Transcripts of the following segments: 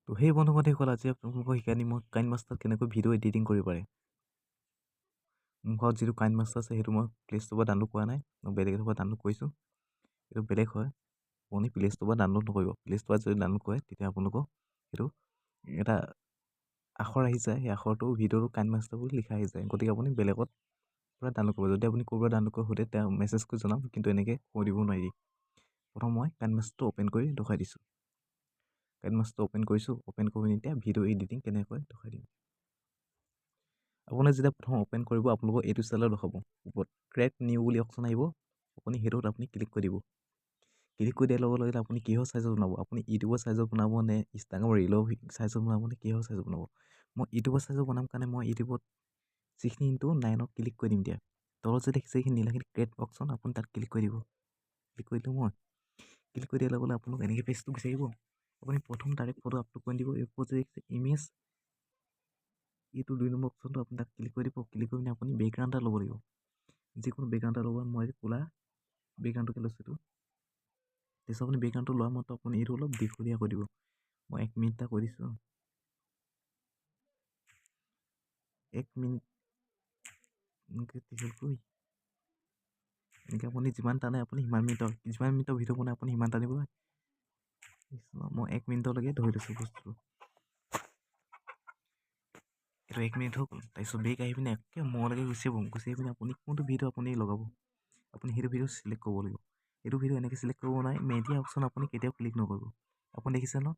তো সেই বন্ধুসকল আজি আপোনালোকক শিকাই দিম মই কাইনমাষ্টাৰত কেনেকৈ ভিডিঅ' এডিটিং কৰিব পাৰে। মোৰ ঘৰত যিটো কাইনমাষ্টাৰ আছে সেইটো মই প্লে ষ্ট'ৰৰ পৰা ডাউনলোড কৰা নাই, মই বেলেগ এটাৰ পৰা ডাউনলোড কৰিছোঁ। এইটো বেলেগ হয়, আপুনি প্লে ষ্ট'ৰৰ পৰা ডাউনলোড নকৰিব। প্লে ষ্ট'ৰত যদি ডাউনলোড কৰে তেতিয়া আপোনালোকক সেইটো এটা আখৰ আহি যায়, সেই আখৰটো ভিডিঅ'টো কাইনমাষ্টাৰ বুলি লিখা আহি যায়। গতিকে আপুনি বেলেগত পৰা ডাউনলোড কৰিব। যদি আপুনি ক'ৰবাৰ ডাউনলোড কৰে সোধে তেওঁ মেছেজ কৰি জনাম, কিন্তু এনেকৈ কৈ দিব নোৱাৰি। প্ৰথম মই কাইনমাষ্টাৰটো অ'পেন কৰি দেখাই দিছোঁ। কাইনমাষ্টাৰ অ'পেন কৰিছোঁ, অ'পেন কৰি এতিয়া ভিডিঅ' এডিটিং কেনেকৈ দেখাই দিম। আপুনি যেতিয়া প্ৰথম অ'পেন কৰিব আপোনালোকক এইটো ষ্টাইলত দেখাব। ওপৰত ক্ৰিয়েট নিউ বুলি অপশ্যন আহিব, আপুনি সেইটোত আপুনি ক্লিক কৰি দিব। ক্লিক কৰি দিয়াৰ লগে লগে আপুনি কিহৰ চাইজত বনাব, আপুনি ইউটিউবৰ চাইজত বনাব নে ইনষ্টাগ্ৰামৰ ৰিলৰ চাইজত বনাব নে কিহৰ চাইজত বনাব। মই ইউটিউবৰ চাইজত বনাম কাৰণে মই ইউটিউবত 6:9 ক্লিক কৰি দিম। দিয়া তলত যে দেখিছে এইখিনি নীলাখিনি ক্ৰিয়েট অপশ্যন, আপুনি তাত ক্লিক কৰি দিব। ক্লিক কৰি দিলোঁ মই। ক্লিক কৰি দিয়াৰ লগে লগে আপোনালোক এনেকৈ পেজটো গুচি আহিব। আপুনি প্ৰথম ডাইৰেক্ট ফটো আপলোড কৰি দিব। এই ওপৰত যে দেখিছে ইমেজ, এইটো 2 নম্বৰ অপশ্যনটো আপুনি তাত ক্লিক কৰি দিব। ক্লিক কৰি আপুনি বেকগ্ৰাউণ্ড এটা ল'ব লাগিব, যিকোনো বেকগ্ৰাউণ্ড এটা ল'ব। মই ক'লা বেকগ্ৰাউণ্ডটোকে লৈছোঁ। এইটো তাৰপিছত আপুনি বেকগ্ৰাউণ্ডটো লোৱাৰ মতে আপুনি এইটো অলপ দীঘলীয়া কৰি দিব। মই 1 মিনিট এটা কৰি দিছোঁ। 1 মিনিট এনেকৈ দীঘলকৈ এনেকৈ আপুনি যিমান টানে আপুনি যিমান মিনিটৰ ভিডিঅ' বনাই আপুনি সিমান টানিব। মই 1 মিনিটলৈকে ধৰি দিছোঁ বস্তুটো। এইটো 1 মিনিট হৈ গ'ল। তাৰপিছত বেক আহি পিনে একে মলৈকে গুচি আহিব। গুচি আহি পিনে আপুনি কোনটো ভিডিঅ' আপুনি লগাব, আপুনি সেইটো ভিডিঅ' চিলেক্ট কৰিব লাগিব। এইটো ভিডিঅ' এনেকৈ চিলেক্ট কৰিব নোৱাৰে। মেডিয়া অপশ্যন আপুনি কেতিয়াও ক্লিক নকৰিব। আপুনি দেখিছে ন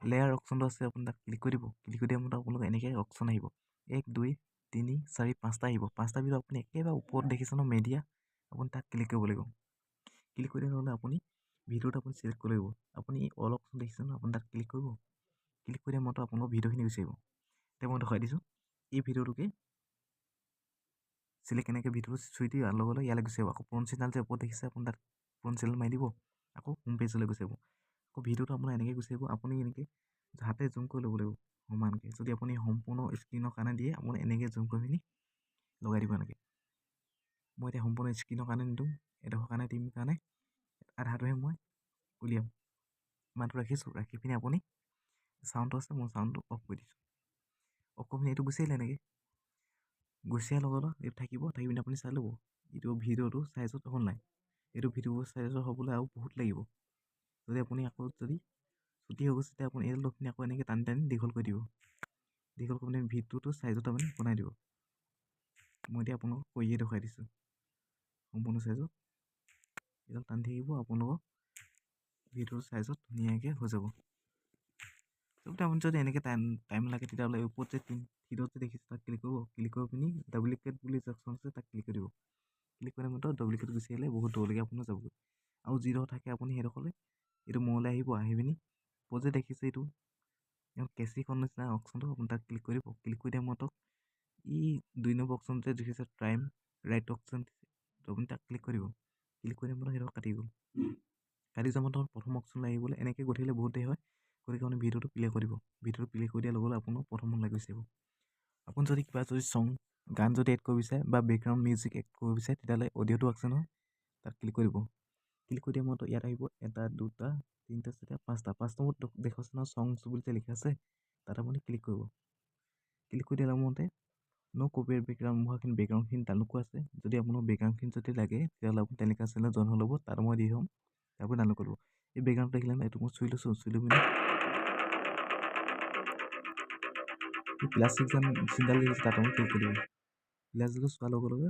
লেয়াৰ অপশ্যনটো আছে, আপুনি তাত ক্লিক কৰি দিব। ক্লিক কৰি দিয়াৰ মতে আপোনালোক এনেকৈ অপশ্যন আহিব 1 2 3 4 5টা আহিব। 5টা ভিডিঅ' আপুনি একেবাৰে ওপৰত দেখিছে ন মেডিয়া, আপুনি তাত ক্লিক কৰিব লাগিব। ক্লিক কৰি দিয়াৰ লগে আপুনি ভিডিঅ'টো আপুনি চিলেক্ট কৰিব লাগিব। আপুনি অল অপশ্যন দেখিছে ন, আপুনি তাত ক্লিক কৰিব। ক্লিক কৰি দিয়াৰ মতে আপোনালোকৰ ভিডিঅ'খিনি গুচি আহিব। এতিয়া মই দেখাই দিছোঁ এই ভিডিঅ'টোকে চিলেক্ট এনেকৈ ভিডিঅ'টো চুই দি লগে লগে ইয়ালৈ গুচি আহিব। আকৌ পুৰণ চেনেল যে ওপৰত দেখিছে আপুনি তাত পুৰণ চেনেল মাৰি দিব। আকৌ হোম পেজলৈ গুচি আহিব। আকৌ ভিডিঅ'টো আপোনাৰ এনেকৈ গুচি আহিব। আপুনি এনেকৈ হাতে জুম কৰি ল'ব লাগিব সমানকৈ। যদি আপুনি সম্পূৰ্ণ স্ক্ৰীণৰ কাৰণে দিয়ে আপুনি এনেকৈ জুম কৰি পিনি লগাই দিব এনেকৈ। মই এতিয়া সম্পূৰ্ণ স্ক্ৰীণৰ কাৰণে নিদিওঁ, এডোখৰ কাৰণে দিম কাৰণে আধাটোহে মই উলিয়াম। ইমানটো ৰাখিছোঁ। ৰাখি পিনি আপুনি চাউণ্ডটো আছে, মই চাউণ্ডটো অফ কৰি দিছোঁ। অফ কৰি পিনি এইটো গুচি আহিলে এনেকৈ। গুচি অহাৰ লগে লগে এইটো থাকিব। থাকি পিনি আপুনি চাই ল'ব এইটো ভিডিঅ'টো চাইজত হ'ল নাই। এইটো ভিডিঅ' চাইজত হ'বলৈ আৰু বহুত লাগিব। যদি আপুনি আকৌ যদি ছুটি হৈ গৈছে তেতিয়া আপুনি এইটো লৈ পিনি আকৌ এনেকৈ টানি টানি দীঘল কৰি দিব। দীঘল কৰি পিনি ভিডিঅ'টো চাইজত আপুনি বনাই দিব। মই এতিয়া আপোনালোকক কৰিয়ে দেখুৱাই দিছোঁ সম্পূৰ্ণ চাইজত। এইডাল টানি থাকিব, আপোনালোকৰ ভিডিঅ'ৰ চাইজত ধুনীয়াকৈ হৈ যাব। আপুনি যদি এনেকৈ টাইম লাগে তেতিয়াহ'লে ওপৰত যে ভিডিঅ'ত যে দেখিছে তাক ক্লিক কৰিব। ক্লিক কৰি পিনি ডুপ্লিকেট বুলি যে অপশ্যন আছে তাক ক্লিক কৰি দিব। ক্লিক কৰি মতে ডুপ্লিকেট গুচি আহিলে বহুত দূৰলৈকে আপোনাৰ যাবগৈ। আৰু যিডোখৰ থাকে আপুনি সেইডোখৰলৈ এইটো মোলৈ আহিব। আহি পিনি ওপৰত যে দেখিছে এইটো কেঁচিখন নিচিনা অপশ্যনটো আপুনি তাক ক্লিক কৰিব। ক্লিক কৰি দিয়া মতক ই 2 নম্বৰ অপশ্যন যে দেখিছে টাইম ৰাইট অপশ্যন, আপুনি তাক ক্লিক কৰিব। ক্লিক কৰি দিয়া মতে সেইটো কাটি গ'ল। কাটি যোৱা মতে প্ৰথম অপশ্যনলৈ আহিবলৈ এনেকৈ গৈ থাকিলে বহুত দেৰি হয়। গতিকে আপুনি ভিডিঅ'টো প্লে' কৰি দিব। ভিডিঅ'টো প্লে' কৰি দিয়াৰ লগে লগে আপোনাৰ প্ৰথমলৈ গুচি আহিব। আপুনি যদি কিবা যদি গান যদি এড কৰিব বিচাৰে বা বেকগ্ৰাউণ্ড মিউজিক এড কৰিব বিচাৰে তেতিয়াহ'লে অডিঅ'টো আছে নহয়, তাত ক্লিক কৰিব। ক্লিক কৰি দিয়া মতে ইয়াত আহিব 1 2 3 4 5টা নম্বৰত দেখাইছে নহয় ছংছ বুলি যে লিখা আছে, তাত আপুনি ক্লিক কৰিব। ক্লিক কৰি দিয়াৰ মতে কপিৰাইট বেকগ্ৰাউণ্ড মোৰখিনি বেকগ্ৰাউণ্ডখিনি ডাউনলোড কৰা আছে। যদি আপোনাৰ বেকগ্ৰাউণ্ডখিনি যদি লাগে তেতিয়াহ'লে আপুনি টেলিগ্ৰাম চেনেলত জইন হৈ ল'ব, তাত মই দি থ'ম, তাৰ পৰা ডাউনলোড কৰিব। এই বেকগ্ৰাউণ্ডটো দেখিলে এইটো মই চুই লৈছোঁ। চুই লৈ পিনি প্লাষ্টিক চিনডাল দেখিছে তাত মই ক্লিক কৰি দিব। প্লাছডাল চোৱাৰ লগে লগে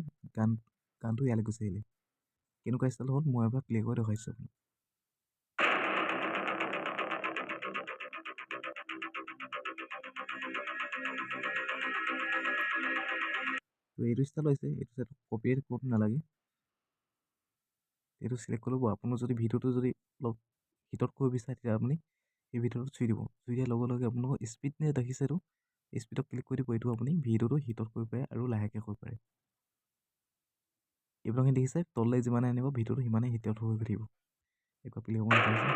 গানটো ইয়ালৈ গুচি আহিলে। কেনেকুৱা ষ্টাইল হ'ল মই এবাৰ প্লে' কৰি দেখাইছোঁ আপোনাক। তো এইটো ষ্টাইল হৈছে, এইটো কপিৰাইট কৰিব নালাগে। এইটো চিলেক্ট কৰি ল'ব। আপোনাৰ যদি ভিডিঅ'টো যদি অলপ হিটত কৰিব বিচাৰে তেতিয়া আপুনি এই ভিডিঅ'টো চুই দিব। চুই দিয়াৰ লগে লগে আপোনালোকৰ স্পীড নে দেখিছে এইটো স্পীডত ক্লিক কৰি দিব। এইটো আপুনি ভিডিঅ'টো হিটত কৰিব পাৰে আৰু লাহেকৈ কৰিব পাৰে। এইবিলাকখিনি দেখিছে তললৈ যিমানে আনিব ভিডিঅ'টো সিমানে হিটত হৈ থাকিব। একো প্লে' হ'ব নাপাইছে।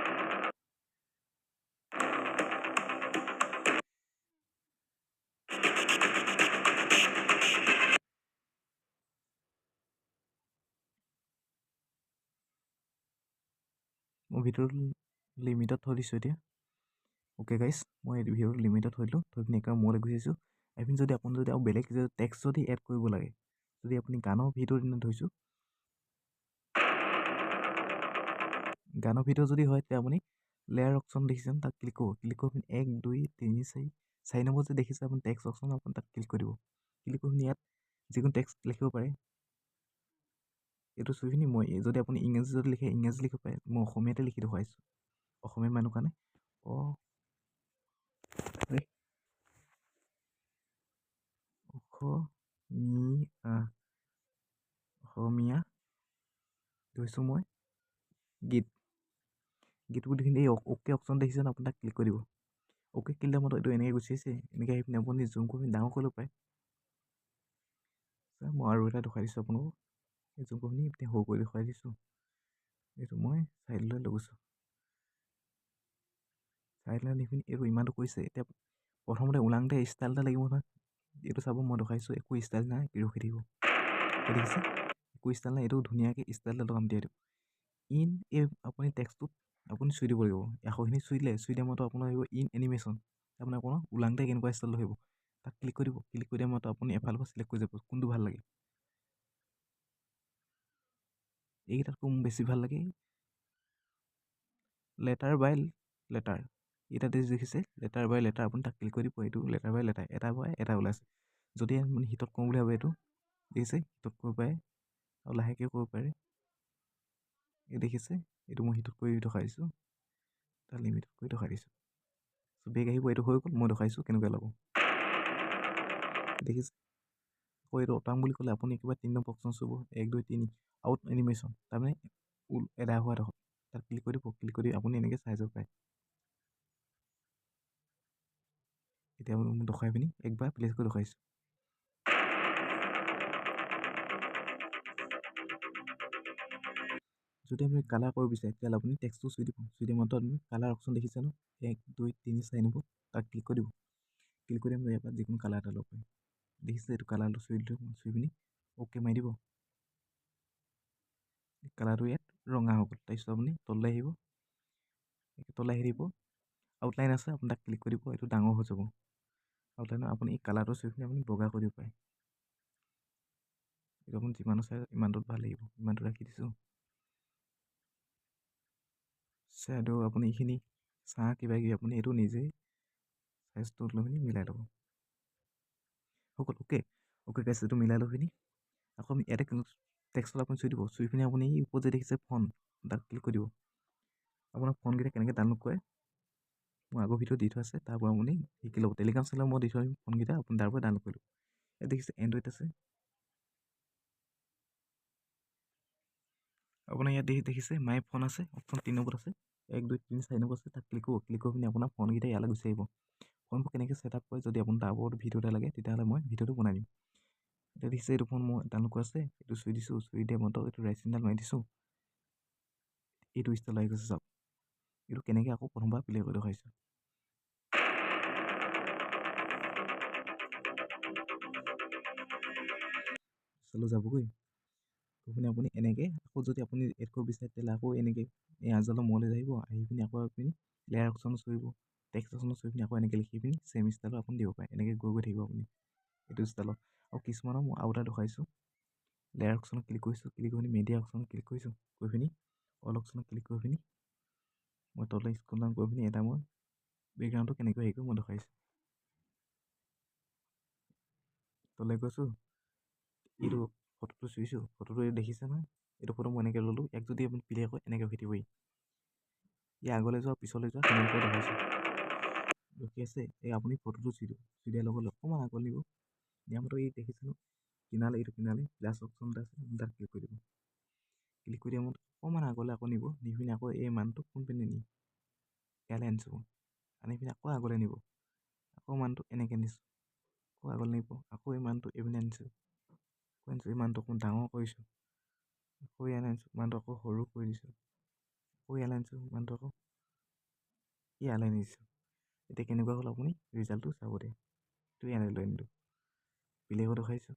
মই ভিডিঅ'টো লিমিটত থৈ দিছোঁ এতিয়া। অ'কে গাইছ, মই এই ভিডিঅ'টো লিমিটত থৈ দিলোঁ, থৈ পিনি একেবাৰে মূৰলৈ গুচি আহিছোঁ। আহি যদি আপুনি যদি আৰু বেলেগ টেক্সট যদি এড কৰিব লাগে, যদি আপুনি গানৰ ভিডিঅ'ৰ দিনত ধৰিছোঁ, গানৰ ভিডিঅ' যদি হয় তেতিয়া আপুনি লেয়াৰ অপশ্যন দেখিছেনে, তাত ক্লিক কৰিব। ক্লিক কৰি পিনি 1 2 3 4 নম্বৰ যে দেখিছে আপুনি টেক্সট অপশ্যন, আপুনি তাত ক্লিক কৰি দিব। ক্লিক কৰি পিনি ইয়াত যিকোনো টেক্সট লিখিব পাৰে। এইটো চুই পিনি মই যদি আপুনি ইংৰাজী যদি লিখে ইংৰাজী লিখিব পাৰে, মই অসমীয়াতে লিখি দেখুৱাইছোঁ। অসমীয়া মানুহ কাৰণে অসমীয়া ধৰিছোঁ মই গীত বুলি এই অ'কে অপশ্যন দেখিছেনে, আপুনি তাক ক্লিক কৰি দিব। অ'কে ক্লিক মতে এইটো এনেকৈ গুচি আহিছে। এনেকৈ আহি পিনি আপুনি জুম কৰি পিনি ডাঙৰ কৰিব পাৰে। মই আৰু এটা দেখুৱাই দিছোঁ আপোনালোকক। এই জুম কৰি পিনি এতিয়া সৰু কৰি দেখুৱাই দিছোঁ। এইটো মই চাইডলৈ লৈ গৈছোঁ। চাইডলৈ নি পিনি এইটো ইমানটো কৰিছে। এতিয়া প্ৰথমতে ওলাওঁতে ষ্টাইল এটা লাগিব নহয়। এইটো চাব, মই দেখাইছোঁ একো ষ্টাইল নাই, ৰখি থাকিব। দেখিছে একো ষ্টাইল নাই, এইটো ধুনীয়াকৈ ষ্টাইল এটা লগাম দিয়াই দিব। এই আপুনি টেক্সটটোত আপুনি চুই দিব লাগিব। আখৰখিনি চুই দিলে, চুই দিয়া মতে আপোনাৰ আহিব ইন এনিমেশ্যন। আপোনাৰ ওলাওঁতে কেনেকুৱা ষ্টাইল আহিব, তাত ক্লিক কৰি দিব। ক্লিক কৰি দিয়া মতে আপুনি এফালৰ পৰা চিলেক্ট কৰি যাব কোনটো ভাল লাগে। এইকেইটাতকৈ মোৰ বেছি ভাল লাগে লেটাৰ বাই লেটাৰ। এটা দেখিছে লেটাৰ বাই লেটাৰ, আপুনি তাক ক্লিক কৰি দিব। এইটো লেটাৰ বাই লেটাৰ, এটা বাই এটা ওলাইছে। যদি আপুনি হিটত কওঁ বুলি ভাবে, এইটো দেখিছে হিটত কৰিব পাৰে আৰু লাহেকৈ কৰিব পাৰে। এই দেখিছে, এইটো মই হিটত কৰি দেখাই দিছোঁ, তাৰ লিমিটত কৰি দেখাই দিছোঁ। বেগ আহিব, এইটো হৈ গ'ল। মই দেখাইছোঁ কেনেকৈ ল'ব, দেখিছে। আকৌ এইটো অটাং বুলি ক'লে আপুনি একেবাৰে 3 নম্বৰ অপশ্যন চুব, 1 2 3 আউট এনিমেশ্যন, তাৰমানে এদাই হোৱা দেখক। তাত ক্লিক কৰি দিব। ক্লিক কৰি আপুনি এনেকৈ চাই যাব পাৰে। এতিয়া মই দেখাই পিনি একবাৰ প্লেচ কৰি দেখাইছোঁ। যদি আপুনি কালাৰ কৰিব বিচাৰে, তেতিয়াহ'লে আপুনি টেক্সটটো চুই দিব। চুই দিয়া মাত্ৰ আপুনি কালাৰ অপশ্যন দেখিছে ন, 1 2 3 4 নম্বৰ, তাক ক্লিক কৰি দিব। ক্লিক কৰি আপুনি ইয়াৰ পৰা যিকোনো কালাৰ এটা ল'ব পাৰে। দেখিছে, এইটো কালাৰটো চুই দিলোঁ। চুই পিনি অ'কে মাৰি দিব। কালাৰটো ইয়াত ৰঙা হৈ গ'ল। তাৰপিছত আপুনি তললৈ আহিব, তললৈ আহি দিব। আউটলাইন আছে, আপুনি তাক ক্লিক কৰি দিব। এইটো ডাঙৰ হৈ যাব। আউটলাইনত আপুনি এই কালাৰটো চুই পিনি আপুনি বগা কৰি দিব পাৰে। এইটো আপুনি যিমানো চাই ইমানটোত ভাল লাগিব, ইমানটো ৰাখি দিছোঁ। শ্বেডো আপুনি এইখিনি কিবা কিবি আপুনি এইটো নিজেই চাইজটো লৈ পিনি মিলাই ল'ব। হৈ গ'ল। অ'কে গাইছ, এইটো মিলাই লৈ পিনি আকৌ আপুনি ইয়াতে টেক্সটত আপুনি চুই দিব। চুই পিনি আপুনি এই ওপৰত যে দেখিছে ফোন, তাক ক্লিক কৰি দিব। আপোনাৰ ফোনকেইটা কেনেকৈ ডাউনলোড কৰে মই আগৰ ভিডিঅ' দি থোৱা আছে, তাৰ পৰা আপুনি শিকি ল'ব। টেলিগ্ৰাম চেনেলত মই দি থোৱা ফোনকেইটা আপুনি তাৰ পৰা ডাউনলোড কৰি ল'ব। ইয়াত দেখিছে এণ্ড্ৰইড আছে, আপোনাৰ ইয়াত দেখিছে মাই ফোন আছে, অপশ্যন 3 নম্বৰত আছে, 1 2 3 4 নম্বৰ আছে, তাক ক্লিক কৰিব। ক্লিক কৰি পিনি আপোনাৰ ফোনকেইটা ইয়ালৈ গুচি আহিব। ফোনবোৰ কেনেকৈ ছেটআপ কৰে, যদি আপোনাৰ তাৰ ওপৰত ভিডিঅ' এটা লাগে তেতিয়াহ'লে মই ভিডিঅ'টো বনাই দিম। এতিয়া দেখিছে এইটো ফোন মই ডাউনলোড কৰা আছে, এইটো চুই দিছোঁ। চুই দিয়া মতে এইটো ৰাইট চিগনেল মাৰি দিছোঁ। এইটো ষ্টাইল আহি গৈছে চাওক। এইটো কেনেকৈ আকৌ প্ৰথমবাৰ প্লে কৰি দেখাইছোঁ। চলো যাবগৈ। আপুনি এনেকৈ আকৌ যদি আপুনি এড কৰিব বিচাৰে, তেতিয়াহ'লে আকৌ এনেকৈ এই আজলৰ মূৰলৈ আহিব। আহি পিনি আকৌ আপুনি লেয়াৰ অপশ্যন চুইব, টেক্সট অপশ্যন চুই পিনি আকৌ এনেকৈ লিখি পিনি চেম ষ্টাইলত আপুনি দিব পাৰে। এনেকৈ গৈ থাকিব আপুনি এইটো ষ্টাইলত। আৰু কিছুমানৰ মই আৰু এটা দেখাইছোঁ। লেয়াৰ অপশ্যনত ক্লিক কৰিছোঁ, ক্লিক কৰি মিডিয়া অপশ্যনত ক্লিক কৰিছোঁ, কৰি পিনি অল অপশ্যনত ক্লিক কৰি পিনি মই তললৈ স্ক্ৰল ডাউন কৰি পিনি এটা মই বেকগ্ৰাউণ্ডটো কেনেকৈ হেৰি কৰি মই দেখাইছোঁ। তললৈ গৈছোঁ, এইটো ফটোটো চুইছোঁ। ফটোটো দেখিছে নহয়, এইটো ফটো মই এনেকৈ ল'লোঁ। ইয়াক যদি আপুনি প্লে কৰে এনেকৈ ৰখি থাকিবই। ইয়াৰ আগলৈ যোৱা পিছলৈ যোৱা তেনেকৈ দেখাইছোঁ। ৰখি আছে, এই আপুনি ফটোটো চুই দিব। চুই দিয়াৰ লগত অকণমান আগলৈ নিব। নিয়ামতো এই দেখিছিলোঁ কিনালে, এইটো কিনালে প্লাছ অপশ্যন এটা আছে, তাত ক্লিক কৰি দিব। ক্লিক কৰি দিয়া মতে অকণমান আগলৈ আকৌ নিব। নি পিনি আকৌ এই মানটো কোনপিনে নি ইয়ালৈ আনিছোঁ। আনি পিনি আকৌ আগলৈ নিব। আকৌ মানটো এনেকৈ নিছোঁ, আকৌ আগলৈ নিব। আকৌ এই মানটো এইপিনে আনিছোঁ, আকৌ আনিছোঁ। এই মানটো অকণমান ডাঙৰ কৰিছোঁ, আকৌ ইয়ালৈ আনিছোঁ। মানটো আকৌ সৰু কৰি দিছোঁ, আকৌ ইয়ালৈ আনিছোঁ। মানটো আকৌ ইয়ালৈ আনিছোঁ। এতিয়া কেনেকুৱা হ'ল আপুনি ৰিজাল্টটো চাব দে। এইটো ইয়ালৈ লৈ আনিলোঁ, প্লে কৰি দেখাইছোঁ।